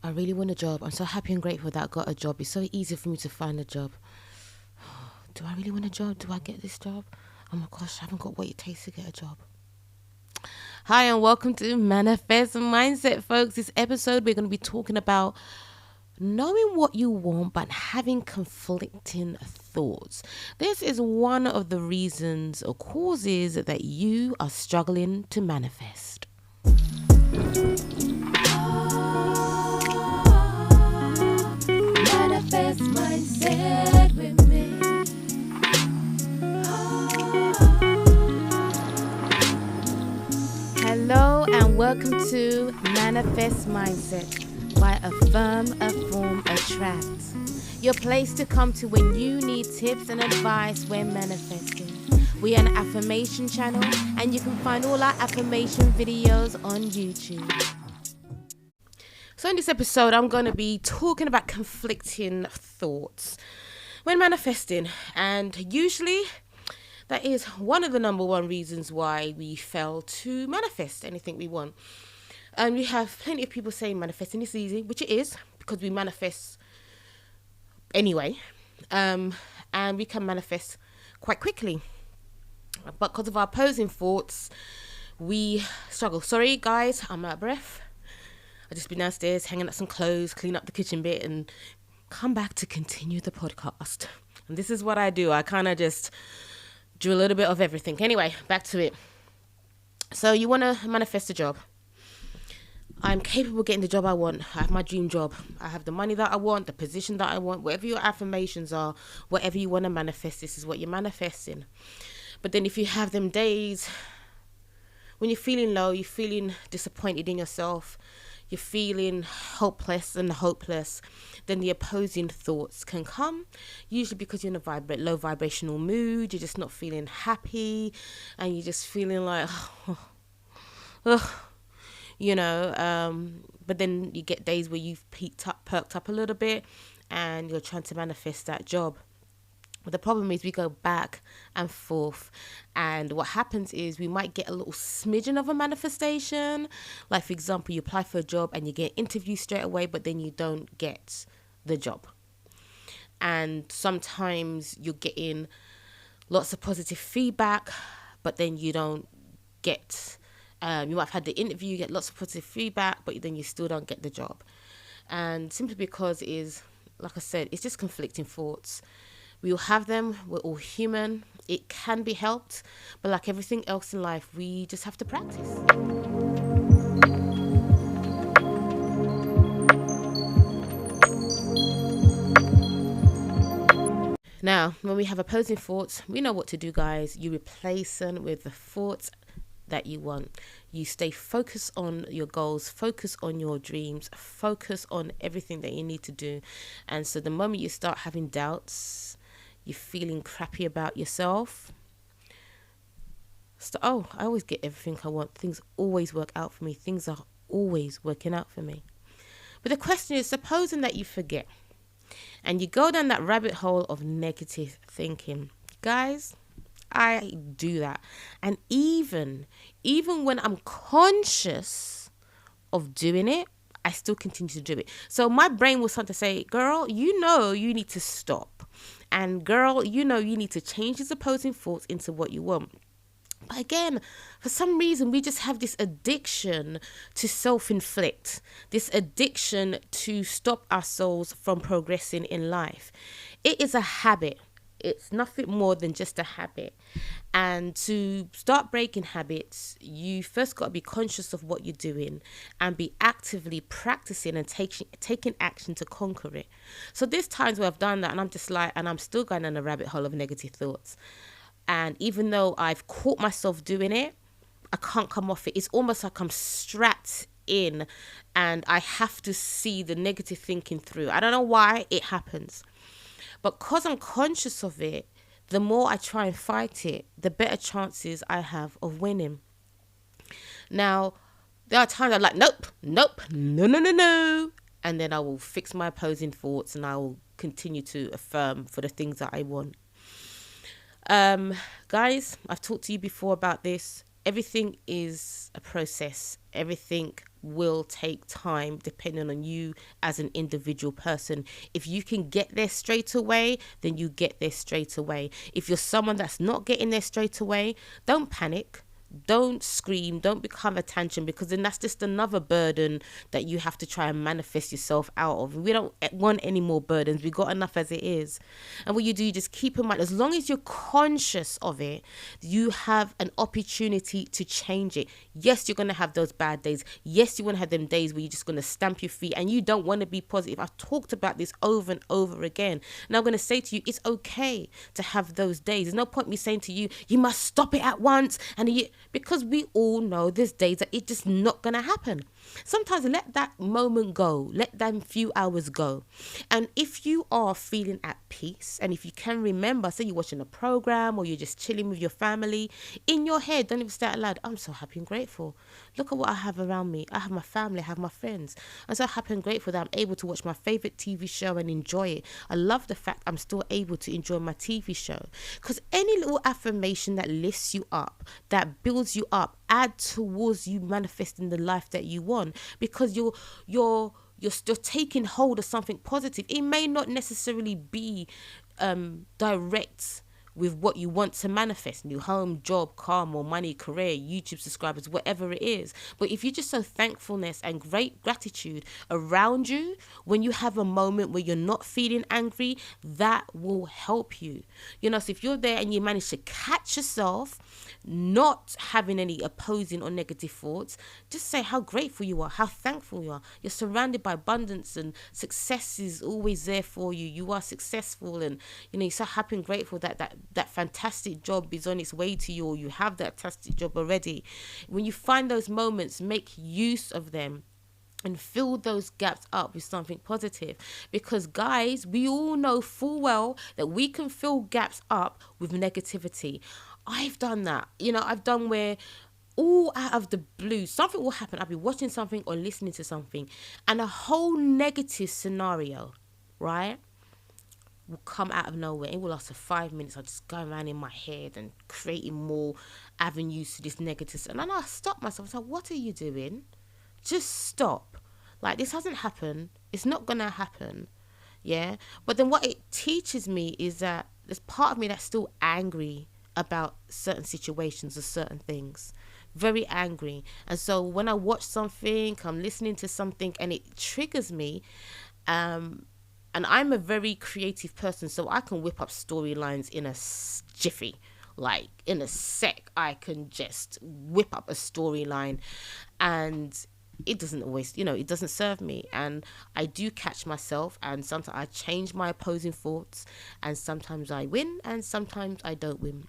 I really want a job. I'm so happy and grateful that I got a job. It's so easy for me to find a job. Do I really want a job? Do I get this job? Oh my gosh, I haven't got what it takes to get a job. Hi and welcome to Manifest Mindset, folks. This episode we're going to be talking about knowing what you want but having conflicting thoughts. This is one of the reasons or causes that you are struggling to manifest. Manifest Mindset with me. Hello and welcome to Manifest Mindset by Affirm Afform Attract. Your place to come to when you need tips and advice when manifesting. We are an affirmation channel and you can find all our affirmation videos on YouTube. So in this episode, I'm going to be talking about conflicting thoughts when manifesting. And usually that is one of the number one reasons why we fail to manifest anything we want. And we have plenty of people saying manifesting is easy, which it is, because we manifest anyway. And we can manifest quite quickly. But because of our opposing thoughts, we struggle. Sorry, guys, I'm out of breath. I've just been downstairs, hanging up some clothes, clean up the kitchen bit, and come back to continue the podcast. And this is what I do. I kind of just do a little bit of everything. Anyway, back to it. So you want to manifest a job. I'm capable of getting the job I want. I have my dream job. I have the money that I want, the position that I want. Whatever your affirmations are, whatever you want to manifest, this is what you're manifesting. But then if you have them days when you're feeling low, you're feeling disappointed in yourself, you're feeling hopeless and hopeless, then the opposing thoughts can come, usually because you're in a low vibrational mood, you're just not feeling happy, and you're just feeling like, but then you get days where you've perked up a little bit, and you're trying to manifest that job. But the problem is we go back and forth, and what happens is we might get a little smidgen of a manifestation. Like, for example, you apply for a job and you get interviewed straight away, but then you don't get the job. And sometimes you're getting lots of positive feedback, but then you don't get, you might have had the interview, you get lots of positive feedback, but then you still don't get the job. And simply because it is, like I said, it's just conflicting thoughts. We all have them. We're all human. It can be helped. But like everything else in life, we just have to practice. Now, when we have opposing thoughts, we know what to do, guys. You replace them with the thoughts that you want. You stay focused on your goals, focus on your dreams, focus on everything that you need to do. And so the moment you start having doubts, you're feeling crappy about yourself. So, I always get everything I want. Things always work out for me. Things are always working out for me. But the question is, supposing that you forget and you go down that rabbit hole of negative thinking. Guys, I do that. And even when I'm conscious of doing it, I still continue to do it. So my brain will start to say, girl, you need to stop. And girl, you need to change these opposing thoughts into what you want. But again, for some reason, we just have this addiction to self-inflict, this addiction to stop ourselves from progressing in life. It is a habit. It's nothing more than just a habit. And to start breaking habits, you first got to be conscious of what you're doing and be actively practicing and taking action to conquer it. So there's times where I've done that and I'm just like, and I'm still going down a rabbit hole of negative thoughts. And even though I've caught myself doing it, I can't come off it. It's almost like I'm strapped in and I have to see the negative thinking through. I don't know why it happens. But because I'm conscious of it, the more I try and fight it, the better chances I have of winning. Now, there are times I'm like, nope, no. And then I will fix my opposing thoughts and I will continue to affirm for the things that I want. Guys, I've talked to you before about this. Everything is a process. Everything will take time depending on you as an individual person. If you can get there straight away, then you get there straight away. If you're someone that's not getting there straight away, don't panic. Don't scream, don't become a tantrum, because then that's just another burden that you have to try and manifest yourself out of. We don't want any more burdens. We got enough as it is. And what you do, you just keep in mind, as long as you're conscious of it, you have an opportunity to change it. Yes, you're going to have those bad days. Yes, you're going to have them days where you're just going to stamp your feet and you don't want to be positive. I've talked about this over and over again. And I'm going to say to you, it's okay to have those days. There's no point me saying to you, you must stop it at once. Because we all know there's days that it's just not going to happen. Sometimes let that moment go. Let them few hours go. And if you are feeling at peace, and if you can remember, say you're watching a program or you're just chilling with your family, in your head, don't even say it out loud, I'm so happy and grateful. Look at what I have around me. I have my family, I have my friends. I'm so happy and grateful that I'm able to watch my favorite TV show and enjoy it. I love the fact I'm still able to enjoy my TV show. Because any little affirmation that lifts you up, that builds you up, add towards you manifesting the life that you want, because you're still taking hold of something positive. It may not necessarily be direct with what you want to manifest: new home, job, car, more money, career, YouTube subscribers, whatever it is. But if you just show thankfulness and great gratitude around you when you have a moment where you're not feeling angry, that will help you. So if you're there and you manage to catch yourself not having any opposing or negative thoughts, just say how grateful you are, how thankful you are. You're surrounded by abundance and success is always there for you. You are successful, and you're so happy and grateful that fantastic job is on its way to you, or you have that fantastic job already. When you find those moments, make use of them and fill those gaps up with something positive. Because guys, we all know full well that we can fill gaps up with negativity. I've done that. I've done where all out of the blue, something will happen. I'll be watching something or listening to something, and a whole negative scenario, right, will come out of nowhere. It will last for 5 minutes. I'll just go around in my head and creating more avenues to this negative. And then I stop myself. I say, what are you doing? Just stop. Like, this hasn't happened. It's not going to happen. Yeah. But then what it teaches me is that there's part of me that's still angry about certain situations or certain things. Very angry. And so when I watch something, I'm listening to something and it triggers me, and I'm a very creative person, so I can whip up storylines in a jiffy. Like, in a sec, I can just whip up a storyline, and it doesn't always, it doesn't serve me. And I do catch myself, and sometimes I change my opposing thoughts, and sometimes I win, and sometimes I don't win.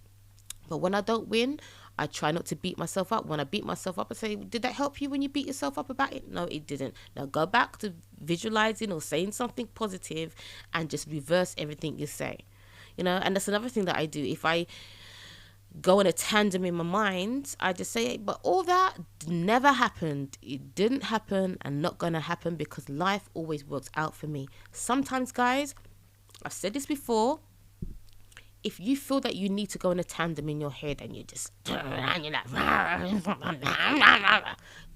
But when I don't win, I try not to beat myself up. When I beat myself up, I say, did that help you when you beat yourself up about it? No, it didn't. Now go back to visualizing or saying something positive and just reverse everything you say. And that's another thing that I do. If I go in a tandem in my mind, I just say, but all that never happened. It didn't happen and not going to happen, because life always works out for me. Sometimes, guys, I've said this before, if you feel that you need to go in a tandem in your head and you just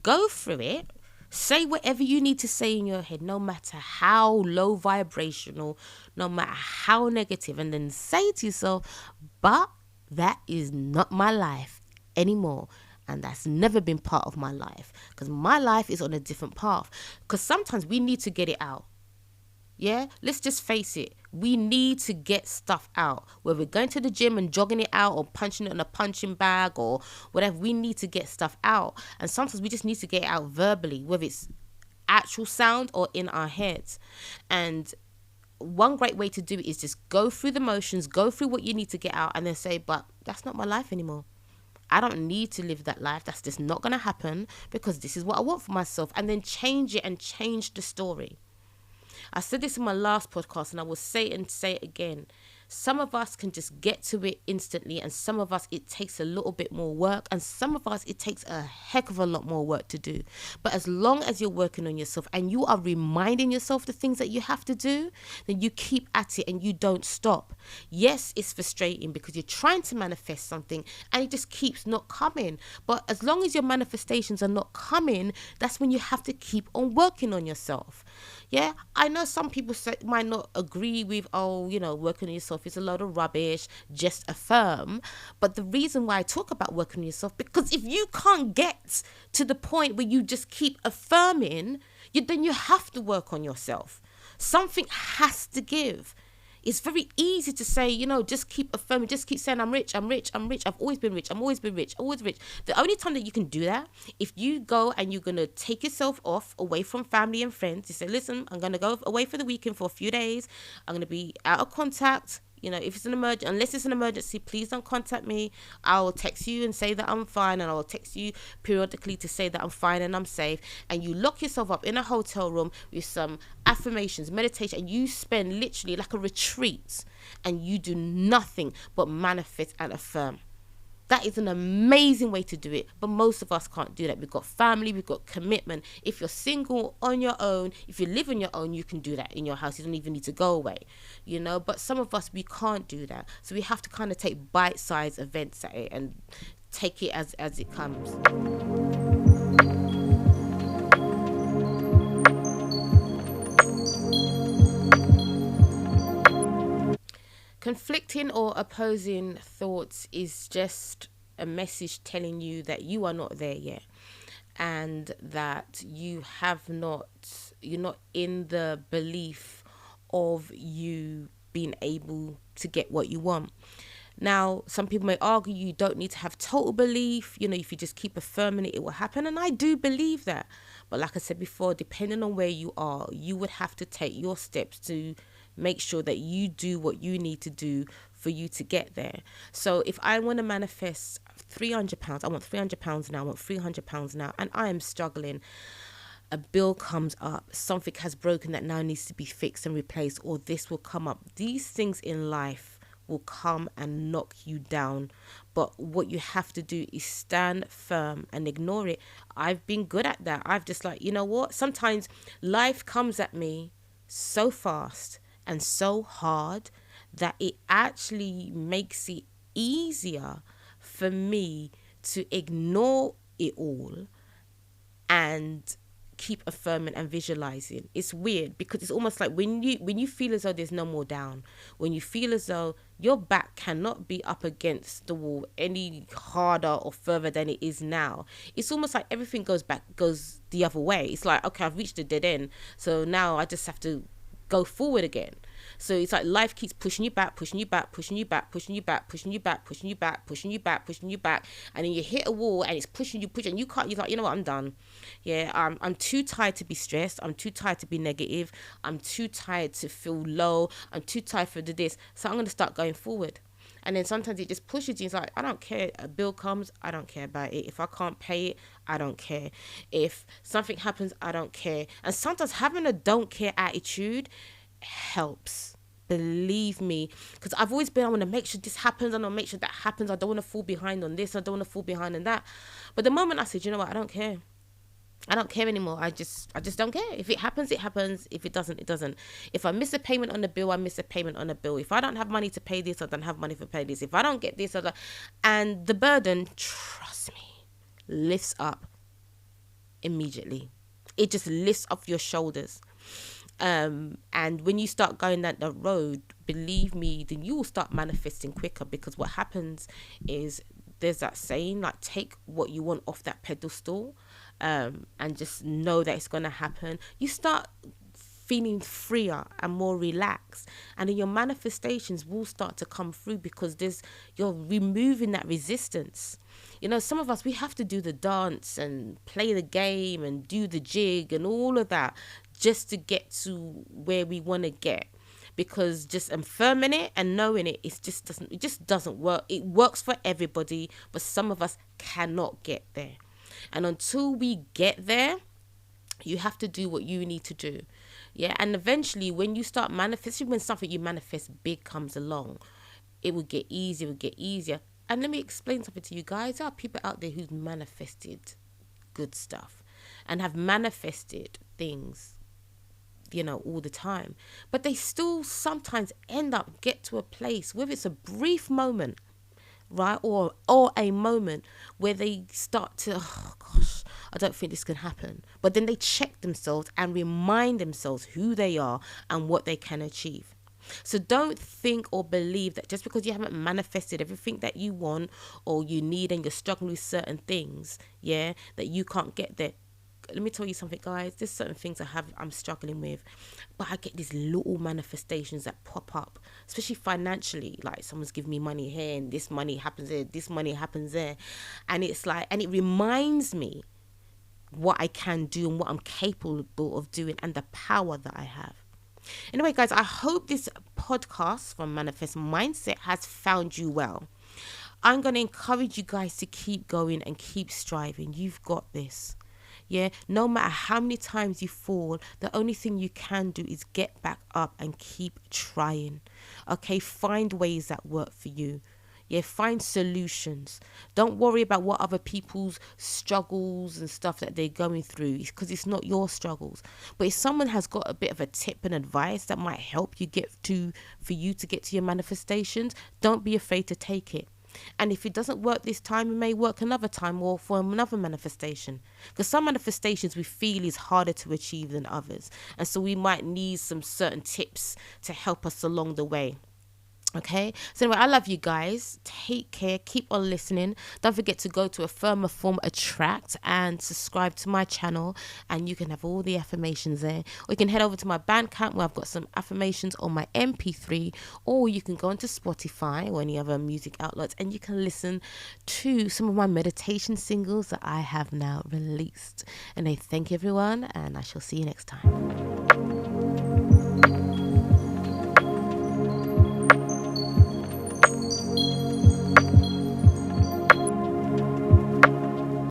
go through it, say whatever you need to say in your head, no matter how low vibrational, no matter how negative, and then say to yourself, but that is not my life anymore. And that's never been part of my life, because my life is on a different path. Because sometimes we need to get it out. Yeah, let's just face it. We need to get stuff out. Whether we're going to the gym and jogging it out or punching it in a punching bag or whatever, we need to get stuff out. And sometimes we just need to get it out verbally, whether it's actual sound or in our heads. And one great way to do it is just go through the motions, go through what you need to get out, and then say, but that's not my life anymore. I don't need to live that life. That's just not going to happen, because this is what I want for myself. And then change it and change the story. I said this in my last podcast, and I will say it again. Some of us can just get to it instantly, and some of us it takes a little bit more work, and some of us it takes a heck of a lot more work to do. But as long as you're working on yourself and you are reminding yourself the things that you have to do, then you keep at it and you don't stop. Yes, it's frustrating because you're trying to manifest something and it just keeps not coming. But as long as your manifestations are not coming, that's when you have to keep on working on yourself. Yeah, I know some people might not agree with, working on yourself is a load of rubbish, just affirm. But the reason why I talk about working on yourself, because if you can't get to the point where you just keep affirming, then you have to work on yourself. Something has to give. It's very easy to say, just keep affirming, just keep saying, I'm rich, I'm rich, I'm rich, I've always been rich, I'm always been rich, always rich. The only time that you can do that, if you go and you're going to take yourself off away from family and friends, you say, listen, I'm going to go away for the weekend for a few days, I'm going to be out of contact. If it's an emergency, unless it's an emergency, please don't contact me. I'll text you and say that I'm fine, and I'll text you periodically to say that I'm fine and I'm safe. And you lock yourself up in a hotel room with some affirmations, meditation, and you spend literally like a retreat, and you do nothing but manifest and affirm. That is an amazing way to do it, but most of us can't do that. We've got family, we've got commitment. If you're single on your own, if you live on your own, you can do that in your house. You don't even need to go away, but some of us, we can't do that. So we have to kind of take bite-sized events at it and take it as it comes. Conflicting or opposing thoughts is just a message telling you that you are not there yet, and that you're not in the belief of you being able to get what you want. Now, some people may argue you don't need to have total belief. If you just keep affirming it, it will happen. And I do believe that. But like I said before, depending on where you are, you would have to take your steps to make sure that you do what you need to do for you to get there. So if I want to manifest £300, I want £300 now, I want £300 now, and I am struggling. A bill comes up, something has broken that now needs to be fixed and replaced, or this will come up. These things in life will come and knock you down. But what you have to do is stand firm and ignore it. I've been good at that. I've just what? Sometimes life comes at me so fast and so hard that it actually makes it easier for me to ignore it all and keep affirming and visualizing. It's weird because it's almost like when you feel as though there's no more down, when you feel as though your back cannot be up against the wall any harder or further than it is now, it's almost like everything goes the other way. It's like, okay, I've reached a dead end, so now I just have to go forward again. So it's like life keeps pushing you back, pushing you back, pushing you back, pushing you back, pushing you back, pushing you back, pushing you back, pushing you back, and then you hit a wall and it's pushing you, and you can't. You're like, what? I'm done. Yeah, I'm too tired to be stressed. I'm too tired to be negative. I'm too tired to feel low. I'm too tired for this. So I'm gonna start going forward. And then sometimes it just pushes you. It's like, I don't care. A bill comes, I don't care about it. If I can't pay it, I don't care. If something happens, I don't care. And sometimes having a don't care attitude helps. Believe me, because I've always been, I want to make sure this happens, I want to make sure that happens, I don't want to fall behind on this, I don't want to fall behind on that. But the moment I said, what, I don't care anymore. I just don't care. If it happens, it happens. If it doesn't, it doesn't. If I miss a payment on a bill, I miss a payment on a bill. If I don't have money to pay this, I don't have money to pay this. If I don't get this, I don't. And the burden, trust me, lifts up immediately. It just lifts off your shoulders. And when you start going down the road, believe me, then you will start manifesting quicker, because what happens is there's that saying, like, take what you want off that pedestal, and just know that it's going to happen. You start feeling freer and more relaxed, and then your manifestations will start to come through, because you're removing that resistance. Some of us, we have to do the dance and play the game and do the jig and all of that just to get to where we want to get, because just affirming it and knowing it, it just doesn't work. It works for everybody, but some of us cannot get there. And until we get there, You have to do what you need to do. Yeah. And eventually, when you start manifesting, when something you manifest big comes along, it will get easier, it will get easier. And let me explain something to you guys. There are people out there who've manifested good stuff and have manifested things, all the time. But they still sometimes get to a place, whether it's a brief moment, right, or a moment where they start to, oh gosh, I don't think this can happen. But then they check themselves and remind themselves who they are and what they can achieve. So don't think or believe that just because you haven't manifested everything that you want or you need and you're struggling with certain things, that you can't get there. Let me tell you something, guys. There's certain things I'm struggling with, but I get these little manifestations that pop up, especially financially. Like someone's giving me money here and this money happens there, this money happens there. And it's like, and it reminds me what I can do and what I'm capable of doing and the power that I have. Anyway, guys, I hope this podcast from Manifest Mindset has found you well. I'm going to encourage you guys to keep going and keep striving. You've got this. Yeah, no matter how many times you fall, the only thing you can do is get back up and keep trying. Okay, find ways that work for you. Yeah, find solutions. Don't worry about what other people's struggles and stuff that they're going through, because it's not your struggles. But if someone has got a bit of a tip and advice that might help you for you to get to your manifestations, don't be afraid to take it. And if it doesn't work this time, it may work another time or for another manifestation. Because some manifestations we feel is harder to achieve than others. And so we might need some certain tips to help us along the way. Okay, so anyway, I love you guys. Take care. Keep on listening. Don't forget to go to Affirm Afform Attract and subscribe to my channel, and you can have all the affirmations there. Or you can head over to my Bandcamp where I've got some affirmations on my MP3, or you can go into Spotify or any other music outlets and you can listen to some of my meditation singles that I have now released. And I thank everyone, and I shall see you next time.